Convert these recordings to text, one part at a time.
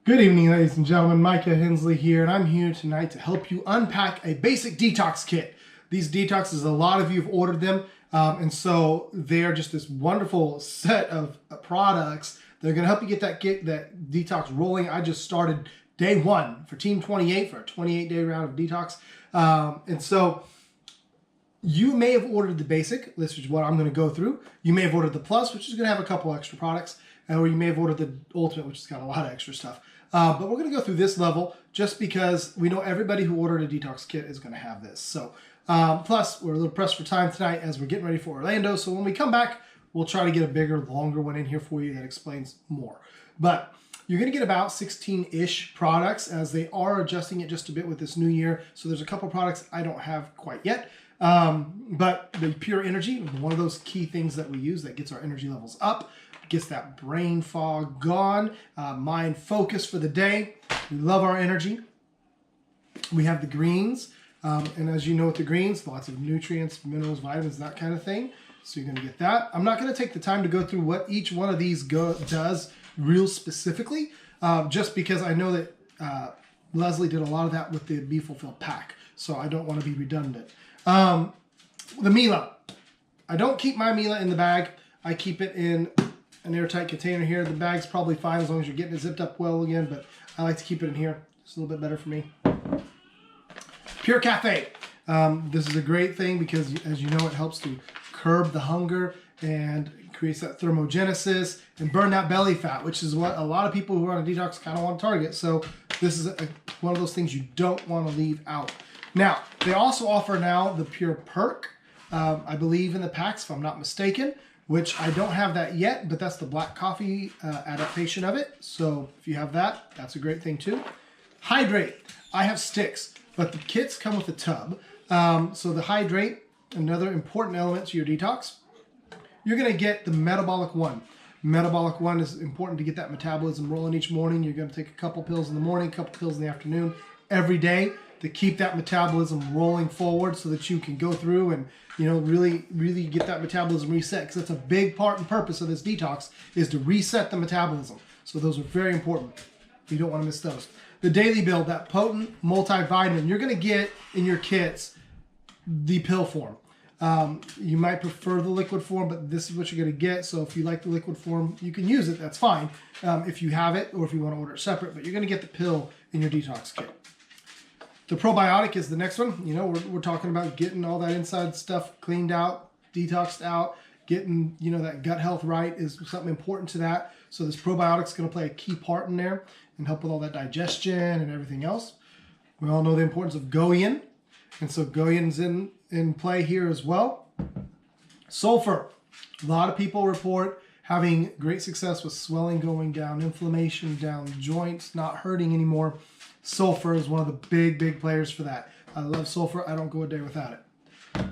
Good evening, ladies and gentlemen. Micah Hensley here, and I'm here tonight to help you unpack a basic detox kit. These detoxes, a lot of you have ordered them, and so they are just this wonderful set of products. They're going to help you get that detox rolling. I just started day one for Team 28 for a 28-day round of detox, and so you may have ordered the basic, which is what I'm going to go through. You may have ordered the plus, which is going to have a couple extra products, or you may have ordered the ultimate, which has got a lot of extra stuff. But we're going to go through this level just because we know everybody who ordered a detox kit is going to have this. So plus, we're a little pressed for time tonight as we're getting ready for Orlando. So when we come back, we'll try to get a bigger, longer one in here for you that explains more. But you're going to get about 16-ish products as they are adjusting it just a bit with this new year. So there's a couple products I don't have quite yet. But the Pure Energy, one of those key things that we use that gets our energy levels up, gets that brain fog gone, mind focus for the day. We love our energy. We have the greens, and as you know with the greens, lots of nutrients, minerals, vitamins, that kind of thing. So you're going to get that. I'm not going to take the time to go through what each one of these does real specifically, just because I know that Leslie did a lot of that with the Be Fulfilled pack, so I don't want to be redundant. The Mila. I don't keep my Mila in the bag. I keep it in an airtight container here. The bag's probably fine as long as you're getting it zipped up well again, but I like to keep it in here. It's a little bit better for me. Pure Cafe. This is a great thing because, as you know, it helps to curb the hunger and creates that thermogenesis and burn that belly fat, which is what a lot of people who are on a detox kind of want to target. So this is one of those things you don't want to leave out. Now, they also offer now the Pure Perk, I believe in the packs, if I'm not mistaken, which I don't have that yet, but that's the black coffee adaptation of it. So if you have that, that's a great thing too. Hydrate. I have sticks, but the kits come with a tub. So the Hydrate, another important element to your detox. You're going to get the Metabolic One. Metabolic One is important to get that metabolism rolling each morning. You're going to take a couple pills in the morning, a couple pills in the afternoon, every day to keep that metabolism rolling forward so that you can go through and, you know, really get that metabolism reset, because that's a big part and purpose of this detox is to reset the metabolism. So those are very important. You don't want to miss those. The Daily Build, that potent multivitamin, you're going to get in your kits the pill form. You might prefer the liquid form, but this is what you're going to get. So if you like the liquid form, you can use it. That's fine if you have it or if you want to order it separate, but you're going to get the pill in your detox kit. The probiotic is the next one. You know, we're talking about getting all that inside stuff cleaned out, detoxed out, getting, you know, that gut health right is something important to that. So this probiotic is going to play a key part in there and help with all that digestion and everything else. We all know the importance of Goian, and so Goian's in play here as well. Sulfur. A lot of people report having great success with swelling going down, inflammation down, joints not hurting anymore. Sulfur is one of the big players for that. I love sulfur. I don't go a day without it.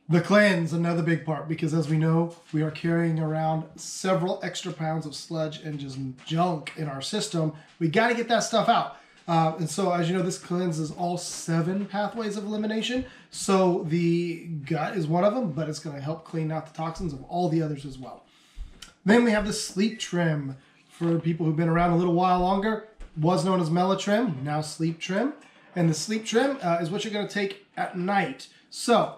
The cleanse, another big part, because as we know, we are carrying around several extra pounds of sludge and just junk in our system. We got to get that stuff out. And so, as you know, this cleanses all 7 pathways of elimination. So the gut is one of them, but it's going to help clean out the toxins of all the others as well. Then we have the Sleep Trim. For people who've been around a little while longer, was known as Melotrim, now Sleep Trim. And the Sleep Trim is what you're going to take at night. So,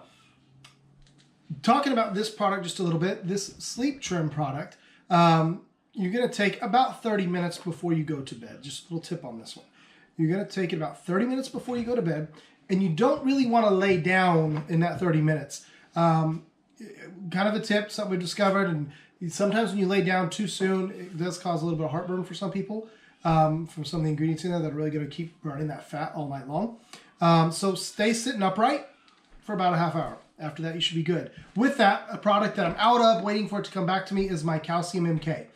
talking about this product just a little bit, this Sleep Trim product, you're going to take about 30 minutes before you go to bed. Just a little tip on this one. You're going to take it about 30 minutes before you go to bed, and you don't really want to lay down in that 30 minutes. Kind of a tip, something we discovered, and sometimes when you lay down too soon, it does cause a little bit of heartburn for some people. From some of the ingredients in there that are really going to keep burning that fat all night long. So stay sitting upright for about a half hour. After that, you should be good. With that, a product that I'm out of, waiting for it to come back to me, is my Calcium MK.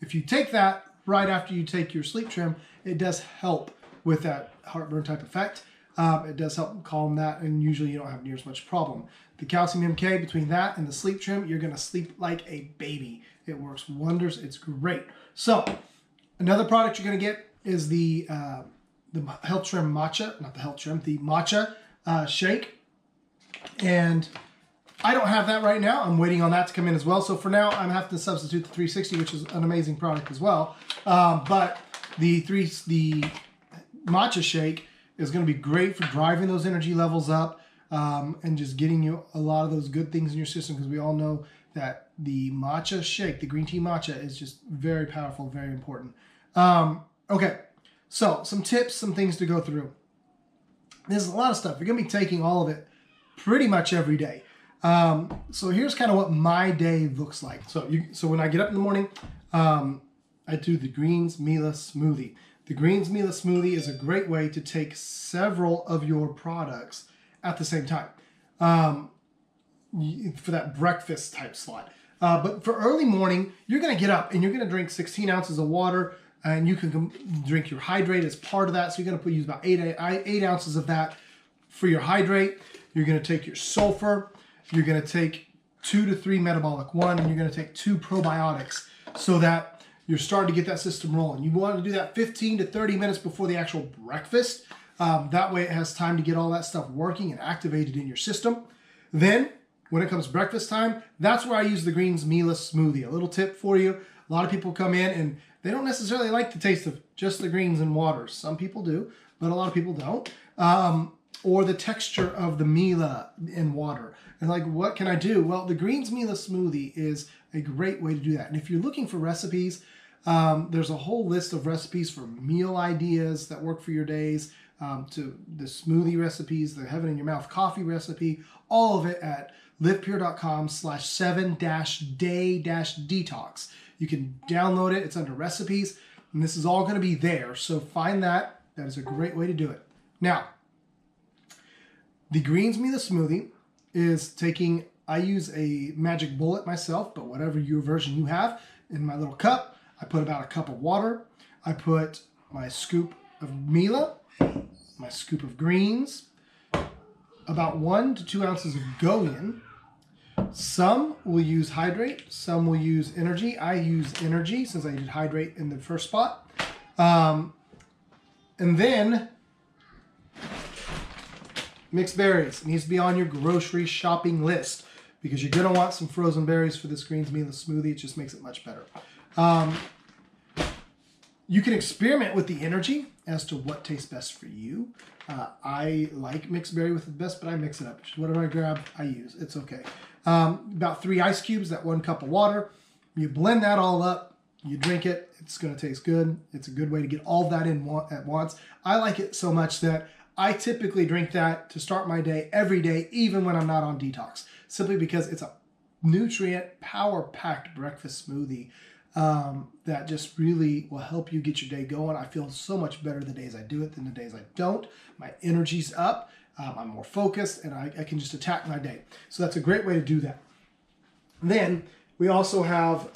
If you take that right after you take your Sleep Trim, it does help with that heartburn type effect. It does help calm that, and usually you don't have near as much problem. The Calcium MK, between that and the Sleep Trim, you're going to sleep like a baby. It works wonders. It's great. So, another product you're going to get is the Health Trim Matcha, not the Health Trim, the Matcha Shake. And I don't have that right now. I'm waiting on that to come in as well. So for now, I'm having to substitute the 360, which is an amazing product as well. But The matcha shake is going to be great for driving those energy levels up and just getting you a lot of those good things in your system, because we all know that the matcha shake, the green tea matcha, is just very powerful, very important. Okay, so some tips, some things to go through. There's a lot of stuff. You're going to be taking all of it pretty much every day. So here's kind of what my day looks like. So when I get up in the morning, I do the Greens Mila smoothie. The Greens Mila smoothie is a great way to take several of your products at the same time for that breakfast type slot. But for early morning, you're going to get up and you're going to drink 16 ounces of water, and you can drink your hydrate as part of that. So you're going to use about 8 ounces of that for your hydrate. You're going to take your sulfur. You're going to take 2 to 3 metabolic 1, and you're going to take 2 probiotics, so that you're starting to get that system rolling. You want to do that 15 to 30 minutes before the actual breakfast. That way it has time to get all that stuff working and activated in your system. Then, when it comes breakfast time, that's where I use the Greens Mila smoothie. A little tip for you. A lot of people come in and they don't necessarily like the taste of just the greens and water. Some people do, but a lot of people don't. Or the texture of the Mila in water. And like, what can I do? Well, the Greens Mila smoothie is a great way to do that. And if you're looking for recipes, there's a whole list of recipes for meal ideas that work for your days, to the smoothie recipes, the Heaven in Your Mouth coffee recipe, all of it at livepure.com/7-day-detox. You can download it. It's under recipes, and this is all going to be there. So find that. That is a great way to do it. Now, the Greens Mila smoothie is taking, I use a magic bullet myself, but whatever your version you have, in my little cup, I put about a cup of water. I put my scoop of Mila, my scoop of greens, about 1 to 2 ounces of Goyan. Some will use hydrate, some will use energy. I use energy since I did hydrate in the first spot. And then mixed berries. It needs to be on your grocery shopping list, because you're going to want some frozen berries for this Greens Mila smoothie. It just makes it much better. You can experiment with the energy as to what tastes best for you. I like mixed berry with the best, but I mix it up. Just whatever I grab, I use. It's okay. About 3 ice cubes, that 1 cup of water. You blend that all up. You drink it. It's going to taste good. It's a good way to get all that in at once. I like it so much that I typically drink that to start my day every day, even when I'm not on detox, simply because it's a nutrient, power-packed breakfast smoothie that just really will help you get your day going. I feel so much better the days I do it than the days I don't. My energy's up. I'm more focused, and I can just attack my day. So that's a great way to do that. Then we also have,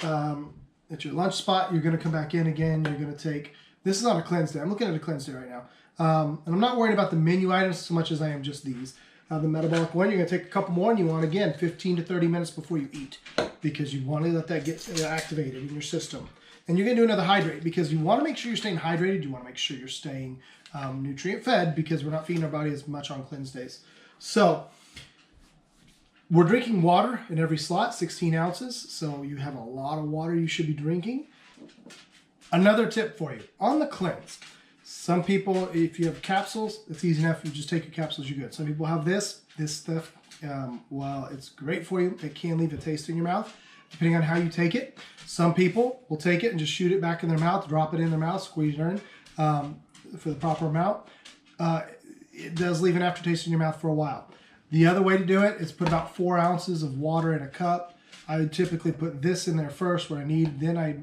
at your lunch spot, you're going to come back in again. You're going to take, this is on a cleanse day. I'm looking at a cleanse day right now. And I'm not worried about the menu items so much as I am just these. The metabolic 1, you're going to take a couple more, and you want, again, 15 to 30 minutes before you eat, because you want to let that get activated in your system. And you're going to do another hydrate, because you want to make sure you're staying hydrated. You want to make sure you're staying nutrient fed, because we're not feeding our body as much on cleanse days. So we're drinking water in every slot, 16 ounces. So you have a lot of water you should be drinking. Another tip for you on the cleanse. Some people, if you have capsules, it's easy enough. You just take your capsules, you're good. Some people have this stuff. While it's great for you, it can leave a taste in your mouth, depending on how you take it. Some people will take it and just shoot it back in their mouth, drop it in their mouth, squeeze it in for the proper amount. It does leave an aftertaste in your mouth for a while. The other way to do it is put about 4 ounces of water in a cup. I would typically put this in there first, what I need. Then I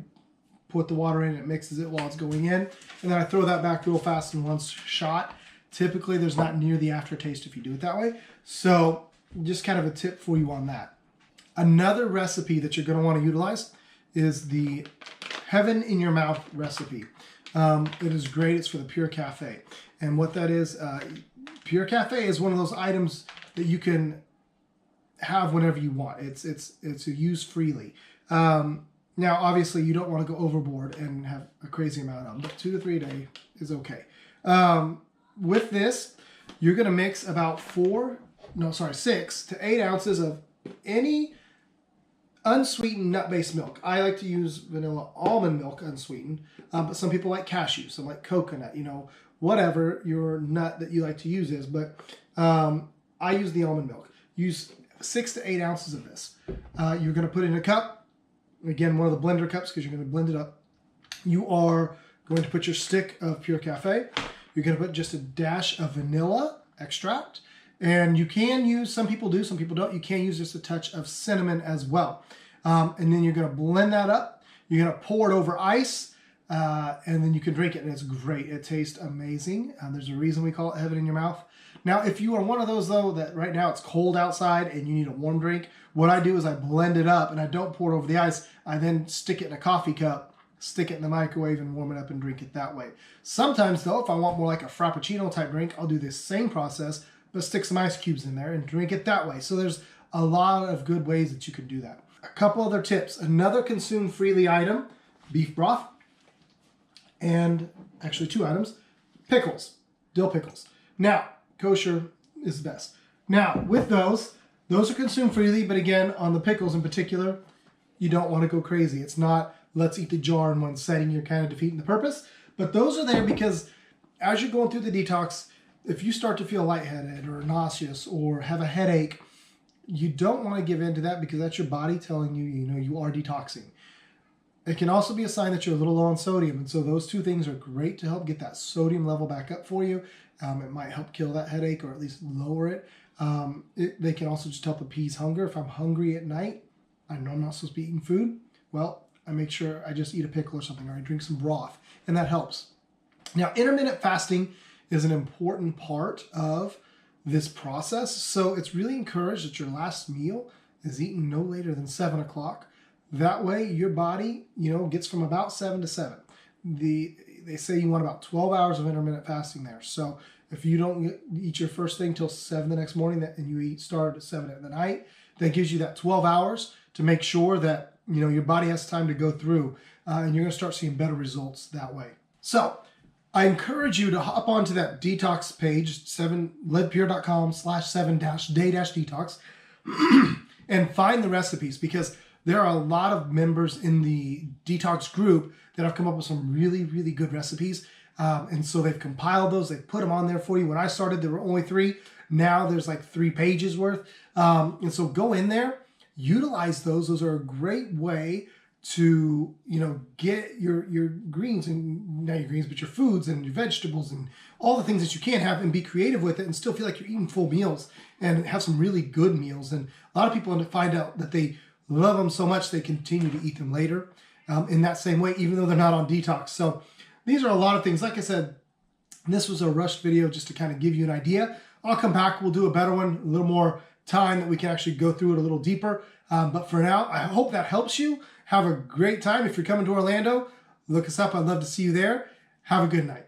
put the water in, it mixes it while it's going in, and then I throw that back real fast in one shot. Typically, there's not near the aftertaste if you do it that way. So just kind of a tip for you on that. Another recipe that you're going to want to utilize is the Heaven in Your Mouth recipe. It is great. It's for the Pure Cafe. And what that is, Pure Cafe is one of those items that you can have whenever you want. It's used freely. Now, obviously, you don't want to go overboard and have a crazy amount of them, but 2 to 3 a day is okay. With this, you're going to mix about 6 to 8 ounces of any unsweetened nut-based milk. I like to use vanilla almond milk unsweetened, but some people like cashew, some like coconut, you know, whatever your nut that you like to use is. But I use the almond milk. Use 6 to 8 ounces of this. You're going to put it in a cup. Again, one of the blender cups because you're going to blend it up. You are going to put your stick of Pure Cafe. You're going to put just a dash of vanilla extract. And you can use, some people do, some people don't. You can use just a touch of cinnamon as well. And then you're going to blend that up. You're going to pour it over ice. And then you can drink it. And it's great. It tastes amazing. There's a reason we call it heaven in your mouth. Now, if you are one of those, though, that right now it's cold outside and you need a warm drink, what I do is I blend it up and I don't pour it over the ice. I then stick it in a coffee cup, stick it in the microwave and warm it up and drink it that way. Sometimes, though, if I want more like a Frappuccino type drink, I'll do this same process, but stick some ice cubes in there and drink it that way. So there's a lot of good ways that you can do that. A couple other tips. Another consume freely item, beef broth, and actually 2 items, pickles, dill pickles. Now, kosher is the best. Now, with those are consumed freely, but again, on the pickles in particular, you don't want to go crazy. It's not, let's eat the jar in one setting. You're kind of defeating the purpose. But those are there because as you're going through the detox, if you start to feel lightheaded or nauseous or have a headache, you don't want to give in to that because that's your body telling you, you know, you are detoxing. It can also be a sign that you're a little low on sodium. And so those 2 things are great to help get that sodium level back up for you. It might help kill that headache or at least lower it. They can also just help appease hunger. If I'm hungry at night, I know I'm not supposed to be eating food. Well, I make sure I just eat a pickle or something, or I drink some broth, and that helps. Now, intermittent fasting is an important part of this process. So it's really encouraged that your last meal is eaten no later than 7 o'clock. That way your body, you know, gets from about 7 to 7. They say you want about 12 hours of intermittent fasting there. So if you don't eat your first thing till 7 the next morning and you start at 7 at the night, that gives you that 12 hours to make sure that, you know, your body has time to go through and you're going to start seeing better results that way. So I encourage you to hop onto that detox page, livepure.com/7-day-detox and find the recipes because there are a lot of members in the detox group that have come up with some really, really good recipes. And so they've compiled those. They've put them on there for you. When I started, there were only 3. Now there's like 3 pages worth. And so go in there, utilize those. Those are a great way to, you know, get your greens and not your greens, but your foods and your vegetables and all the things that you can have and be creative with it and still feel like you're eating full meals and have some really good meals. And a lot of people find out that they love them so much they continue to eat them later in that same way, even though they're not on detox. So these are a lot of things. Like I said, this was a rushed video just to kind of give you an idea. I'll come back. We'll do a better one, a little more time that we can actually go through it a little deeper. But for now, I hope that helps you. Have a great time. If you're coming to Orlando, look us up. I'd love to see you there. Have a good night.